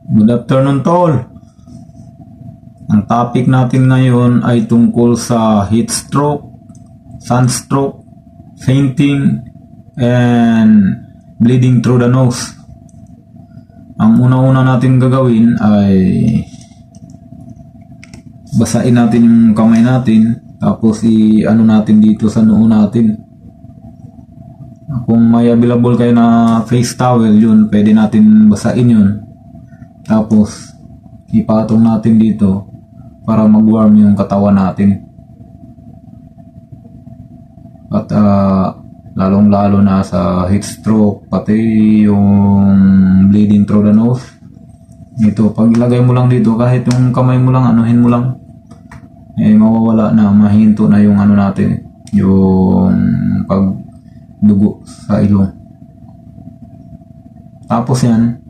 Good afternoon, tol. Ang topic natin ngayon ay tungkol sa heat stroke, sunstroke, fainting, and bleeding through the nose. Ang una-una natin gagawin ay basain natin yung kamay natin, tapos i-ano natin dito sa noo natin. Kung may available kayo na face towel, yun, pwede natin basain yun. Tapos ipatong natin dito para mag-warm yung katawan natin. At lalong-lalo na sa heat stroke, pati yung bleeding through the nose. Ito, pag ilagay mo lang dito, kahit yung kamay mo lang, anuhin mo lang, eh mawawala na, mahinto na yung ano natin, yung pagdugo sa ilong. Tapos yan,